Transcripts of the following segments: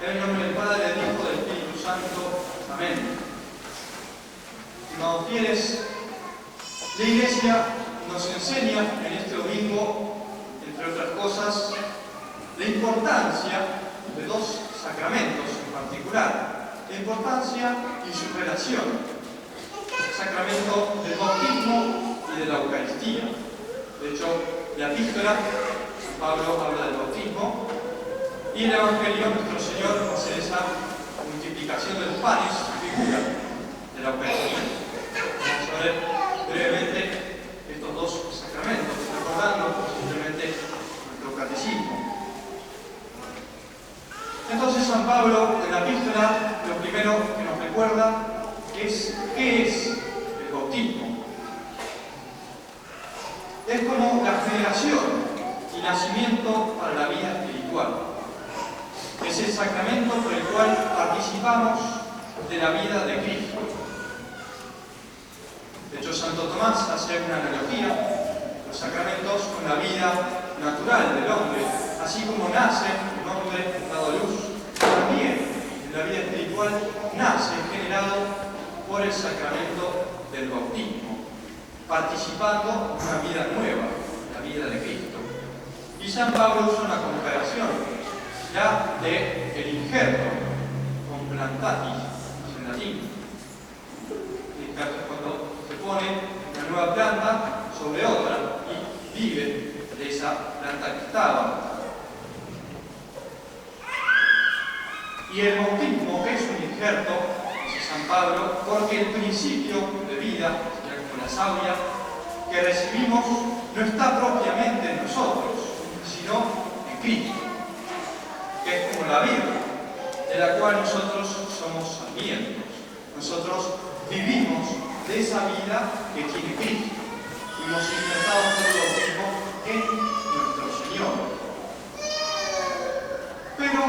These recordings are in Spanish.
En el nombre del Padre, del Hijo, del Espíritu Santo. Amén. Estimados fieles, la Iglesia nos enseña en este domingo, entre otras cosas, la importancia de dos sacramentos en particular, la importancia y su relación, el sacramento del bautismo y de la Eucaristía. De hecho, la epístola, San Pablo habla del bautismo, y el Evangelio, nuestro Señor hace esa multiplicación de los panes, figura de la Eucaristía. Vamos a ver brevemente estos dos sacramentos, recordando simplemente nuestro catecismo. Entonces San Pablo, en la epístola, lo primero que nos recuerda es qué es el bautismo. Es como la generación y nacimiento para la vida espiritual. Es el sacramento por el cual participamos de la vida de Cristo. De hecho, Santo Tomás hace una analogía, los sacramentos con la vida natural del hombre, así como nace un hombre dado a luz, también en la vida espiritual nace generado por el sacramento del bautismo, participando en una vida nueva, la vida de Cristo. Y San Pablo usa una comparación ya de el injerto, complantatis, en latín. El injerto es cuando se pone una nueva planta sobre otra y vive de esa planta que estaba. Y el bautismo es un injerto, dice San Pablo, porque el principio de vida, ya como la savia, que recibimos no está propiamente en nosotros, sino en Cristo, que es como la vida, de la cual nosotros somos sarmientos. Nosotros vivimos de esa vida que tiene Cristo. Fuimos injertados por el bautismo en nuestro Señor. Pero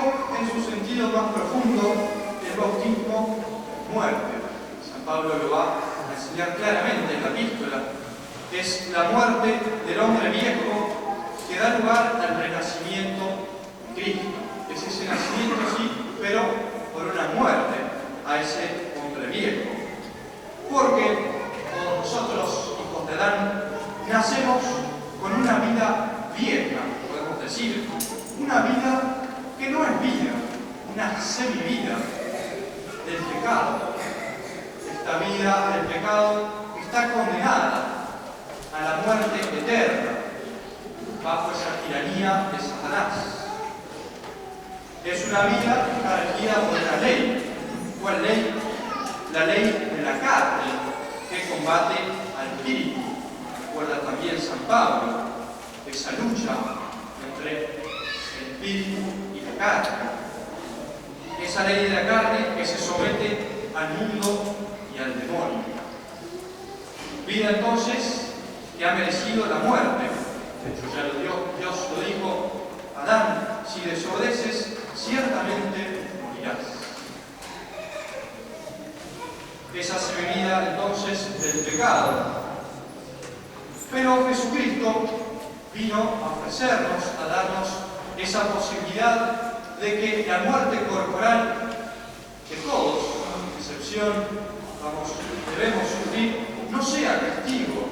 en su sentido más profundo, el bautismo es muerte. San Pablo lo va a enseñar claramente en la epístola. Es la muerte del hombre viejo que da lugar al renacimiento en Cristo. Es ese nacimiento, sí, pero por una muerte a ese hombre viejo. Porque todos nosotros, hijos de Adán, nacemos con una vida vieja, podemos decir, una vida que no es vida, una semivida del pecado. Esta vida del pecado está condenada a la muerte eterna bajo esa tiranía de Satanás. Es una vida que está regida por la ley. ¿Cuál ley? La ley de la carne, que combate al espíritu. Recuerda también San Pablo, esa lucha entre el espíritu y la carne. Esa ley de la carne que se somete al mundo y al demonio. Vida entonces que ha merecido la muerte. De hecho, ya Dios lo dijo: Adán, si desobedeces, ciertamente morirás. Esa semilla entonces del pecado. Pero Jesucristo vino a ofrecernos, a darnos esa posibilidad de que la muerte corporal que todos, sin excepción, debemos sufrir, no sea castigo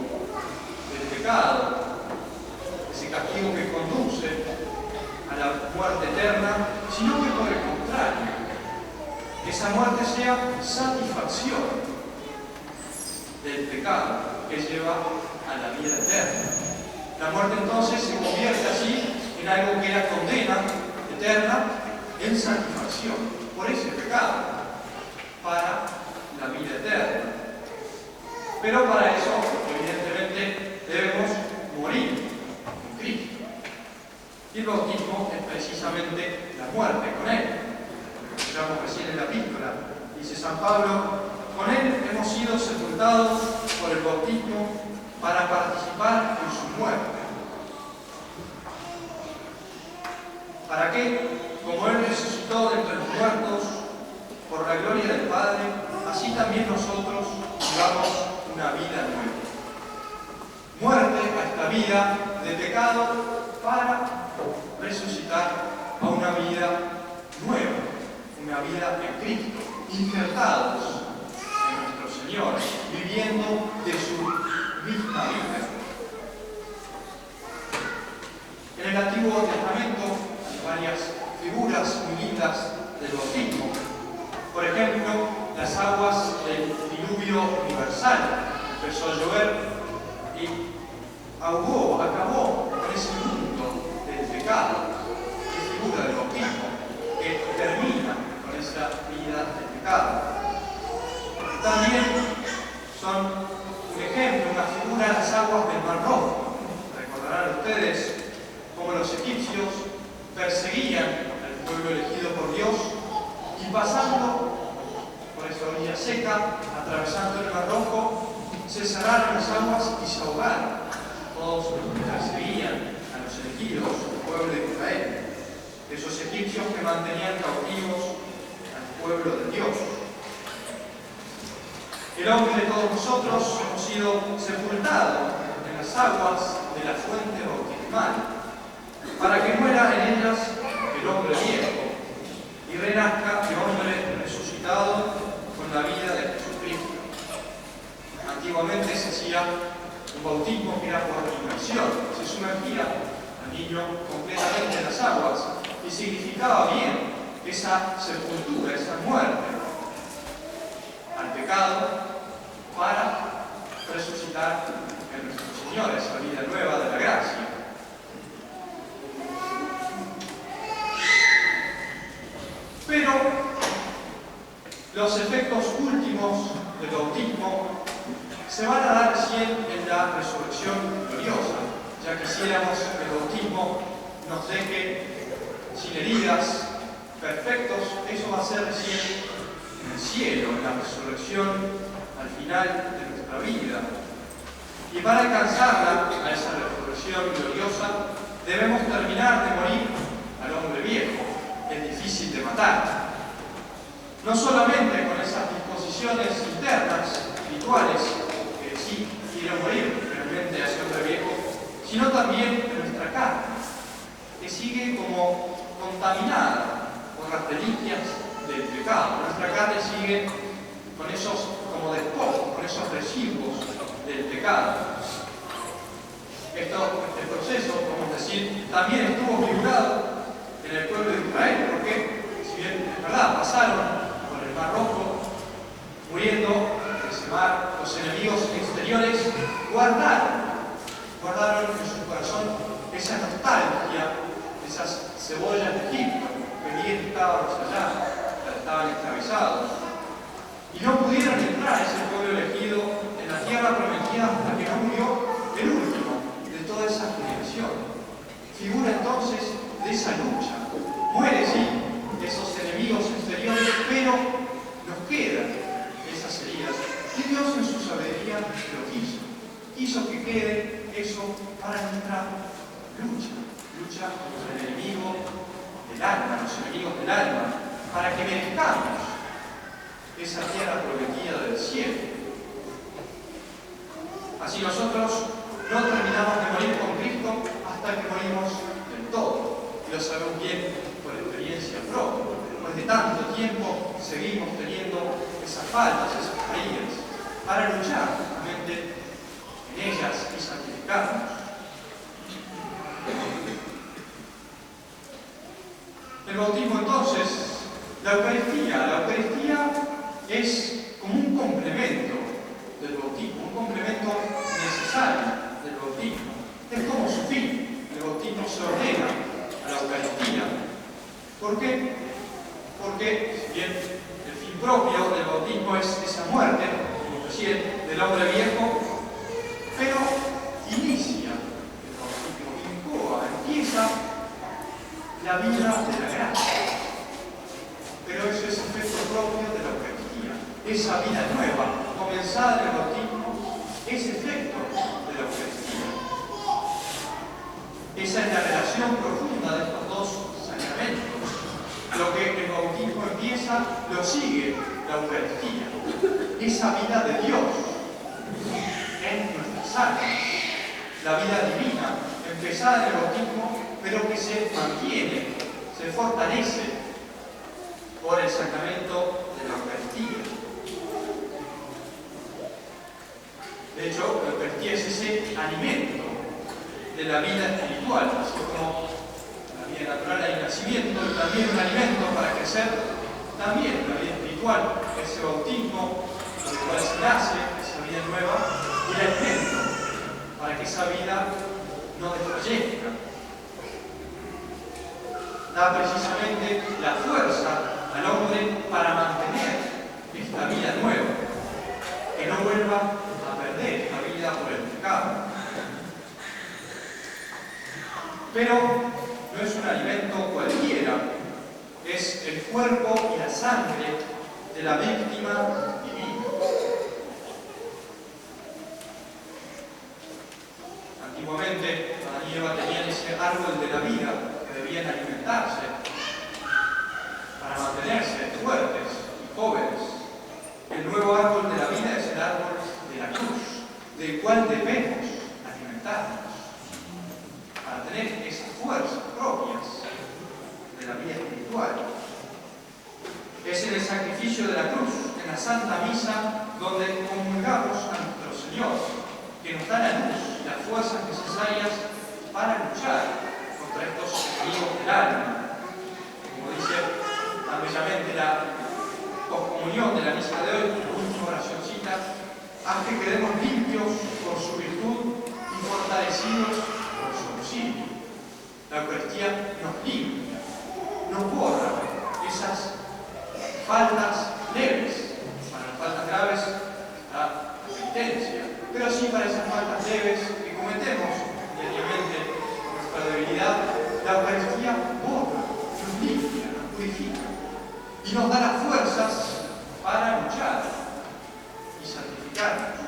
del pecado, ese castigo que conduce a la muerte eterna, sino que por el contrario, esa muerte sea satisfacción del pecado que lleva a la vida eterna. La muerte entonces se convierte así en algo que era condena eterna, en satisfacción por ese pecado para la vida eterna. Pero para eso, evidentemente, debemos morir en Cristo. Y el bautismo es precisamente la muerte con Él. Lo escuchamos recién en la epístola. Dice San Pablo: con Él hemos sido sepultados por el bautismo para participar en su muerte. ¿Para qué? Como Él resucitó de entre los muertos por la gloria del Padre, así también nosotros vivamos una vida nueva. Muerte a esta vida de pecado para resucitar a una vida nueva, una vida en Cristo, injertados en nuestro Señor, viviendo de su misma vida. En el Antiguo Testamento hay varias figuras muy lindas del bautismo. Por ejemplo, las aguas del diluvio universal. Empezó a llover y acabó con ese mundo del pecado. Es figura del bautismo que termina con esa vida del pecado. También son un ejemplo, una figura de las aguas del Mar Rojo. Recordarán ustedes cómo los egipcios perseguían al pueblo elegido por Dios y pasando por esa orilla seca, atravesando el Mar Rojo, se cerraron las aguas y se ahogaron. Todos los que perseguían a los elegidos, al pueblo de Israel, esos egipcios que mantenían cautivos al pueblo de Dios. El hombre de todos nosotros hemos sido sepultados en las aguas de la fuente bautismal, para que muera en ellas el hombre viejo y renazca el hombre resucitado con la vida de Jesucristo. Antiguamente se hacía un bautismo que era por inmersión, se sumergía al niño completamente en las aguas y significaba bien esa sepultura, esa muerte al pecado para resucitar en nuestro Señor, esa vida nueva de la gracia. Pero los efectos últimos del bautismo se van a dar recién en la resurrección gloriosa. Ya quisiéramos que el bautismo nos deje sin heridas, perfectos. Eso va a ser recién en el cielo, en la resurrección al final de nuestra vida. Y para alcanzarla, a esa resurrección gloriosa, debemos terminar de morir al hombre viejo, que es difícil de matar. No solamente con esas disposiciones internas, espirituales, que sí quiero morir realmente a ese hombre viejo, sino también de nuestra carne, que sigue como contaminada por las reliquias del pecado. Nuestra carne sigue con esos como despojos, con esos residuos del pecado. Este proceso, podemos decir, también estuvo figurado en el pueblo de Israel, porque, si bien es verdad, pasaron por el Mar Rojo, muriendo en ese mar, los enemigos exteriores guardaron en su corazón esa nostalgia, esas cebollas de Egipto, que bien estaban allá, estaban esclavizados. Y no pudieron entrar ese pueblo elegido en la tierra prometida hasta que no murió el último de toda esa generación. Figura entonces de esa lucha. Muere, sí, esos enemigos exteriores, pero nos quedan esas heridas. Y Dios en su sabiduría lo quiso. Quiso que quede eso para nuestra lucha contra el enemigo del alma, los enemigos del alma, para que merezcamos esa tierra prometida del cielo. Así nosotros no terminamos de morir con Cristo hasta que morimos del todo. Y lo sabemos bien por experiencia propia. Después de tanto tiempo seguimos teniendo esas faltas, esas caídas, para luchar justamente en ellas y santificarnos. El bautismo entonces, la Eucaristía es como un complemento del bautismo, un complemento necesario del bautismo. Es como su fin. El bautismo se ordena a la Eucaristía. ¿Por qué? Porque, si bien el fin propio del bautismo es esa muerte, como decía, del hombre viejo, pero inicia el bautismo, empieza la vida de la gracia. Pero eso es efecto propio de la Eucaristía. Esa vida nueva, comenzada en el bautismo, es efecto de la Eucaristía. Esa es la relación profunda de estos dos sacramentos. Lo que el bautismo empieza, lo sigue la Eucaristía. Esa vida de Dios en nuestra sangre. La vida divina, empezada en el bautismo, pero que se mantiene, se fortalece por el sacramento de la Eucaristía. De hecho, la Eucaristía es ese alimento de la vida espiritual, así como la vida natural hay nacimiento, y también un alimento para crecer, también la vida espiritual, ese bautismo, por el cual se nace, esa vida nueva, y el alimento para que esa vida no desfallezca. Da precisamente la fuerza al hombre para mantener esta vida nueva, que no vuelva a perder esta vida por el pecado. Pero no es un alimento cualquiera, es el cuerpo y la sangre de la víctima divina. Antiguamente, Adán y Eva tenían ese árbol de la vida que debían alimentarse para mantenerse fuertes y jóvenes. El nuevo árbol de la vida es el árbol de la cruz, del cual debemos alimentarnos para tener esas fuerzas propias de la vida espiritual. Es en el sacrificio de la cruz, en la Santa Misa, donde comulgamos a nuestro Señor, que nos da la luz, las fuerzas necesarias para luchar contra estos enemigos del alma. Como dice tan bellamente la poscomunión de la misa de hoy, la última oracióncita, haz que quedemos limpios por su virtud y fortalecidos por su auxilio. La Eucaristía nos limpia, nos borra esas faltas leves. Para las faltas graves está la penitencia, pero sí para esas faltas leves que cometemos diariamente con nuestra debilidad, la Eucaristía borra, nos limpia, nos purifica y nos da las fuerzas para luchar y santificarnos.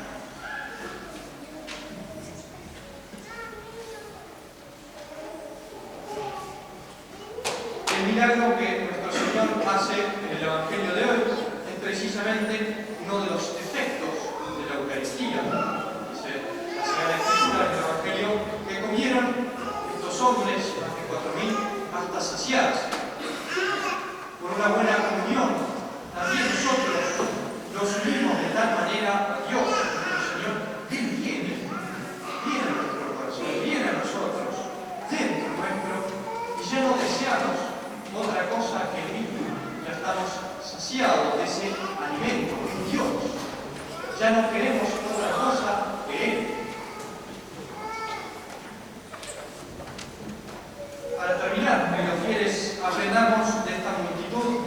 El milagro que nuestro Señor hace en el Evangelio de hoy es precisamente uno de los efectos de la Eucaristía. Dice la Sagrada Escritura del Evangelio que comieron estos hombres, más de 4.000, hasta saciarse. Por una buena comunión, también nosotros nos unimos de tal manera a Dios, nuestro Señor, que Él viene a nuestro corazón, viene a nosotros, dentro nuestro, y ya no deseamos otra cosa que Él mismo. Ya estamos saciados de ese alimento, que es Dios. Ya no queremos otra cosa que Él. Para terminar, queridos fieles, aprendamos de esta multitud,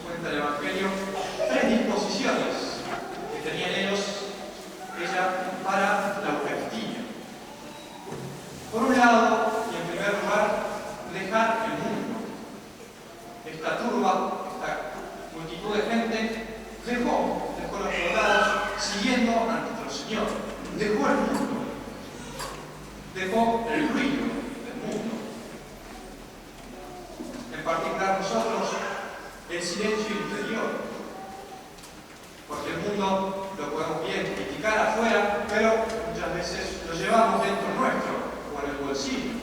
cuenta el Evangelio, 3 disposiciones que tenían ella para la Eucaristía. Por un lado, y en primer lugar, dejar el mundo. Esta turba, esta multitud de gente, dejó los soldados siguiendo a nuestro Señor. Dejó el mundo. Dejó el ruido del mundo. En particular nosotros, el silencio interior. Porque el mundo lo podemos bien criticar afuera, pero muchas veces lo llevamos dentro nuestro o en el bolsillo.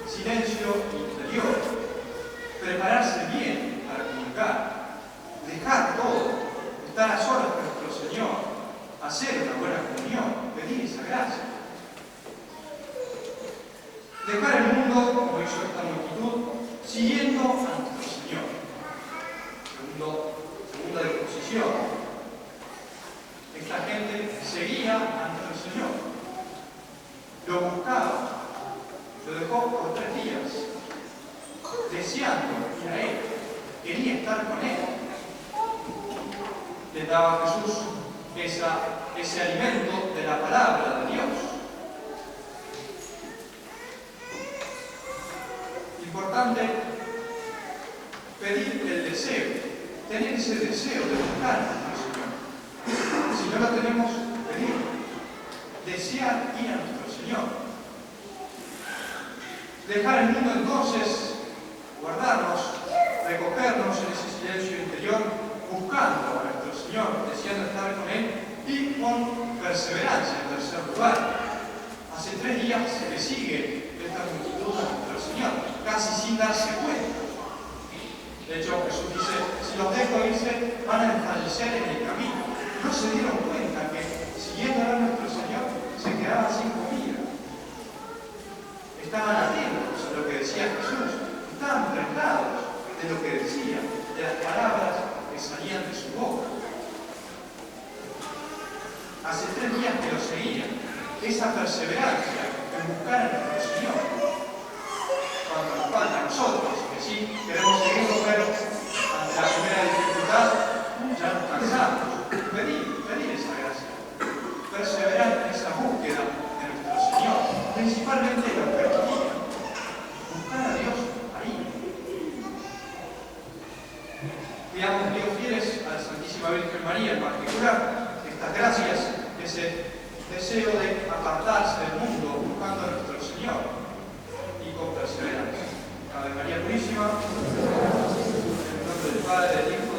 Silencio interior. Prepararse bien para comunicar, dejar todo, estar a solas con nuestro Señor, hacer una buena comunión, pedir esa gracia. Dejar el mundo, como hizo esta multitud, siguiendo a nuestro Señor. Segunda disposición. Esta gente seguía a nuestro Señor. Lo buscaba, lo dejó por 3 días. Deseando ir a Él, quería estar con Él. Le daba a Jesús ese alimento de la palabra de Dios. Importante pedir el deseo, tener ese deseo de buscar a nuestro Señor. Si no lo tenemos, pedir, desear ir a nuestro Señor. Dejar el mundo entonces, guardarnos, recogernos en ese silencio interior, buscando a nuestro Señor, deseando estar con Él y con perseverancia. En tercer lugar, hace 3 días se le sigue esta multitud a nuestro Señor, casi sin darse cuenta. De hecho, Jesús dice, si los dejo irse, van a desfallecer en el camino. No se dieron cuenta que, siguiendo a nuestro Señor, se quedaban sin comida. Estaban atentos a lo que decía Jesús, estaban preparados de lo que decía, de las palabras que salían de su boca. Hace 3 días que lo seguían, esa perseverancia en buscar a nuestro Señor. Cuando nos falta a nosotros, que sí queremos seguirlo, pero ante la primera dificultad ya nos cansamos. Pedir esa gracia. Perseverar en esa búsqueda de nuestro Señor, principalmente en la Eucaristía. Buscar a Dios ahí. Digamos, Dios fieles a la Santísima Virgen María en particular, estas gracias, ese deseo de apartarse del mundo buscando a nuestro Señor y con perseverancia. Ave María Purísima, en el nombre del Padre, del Hijo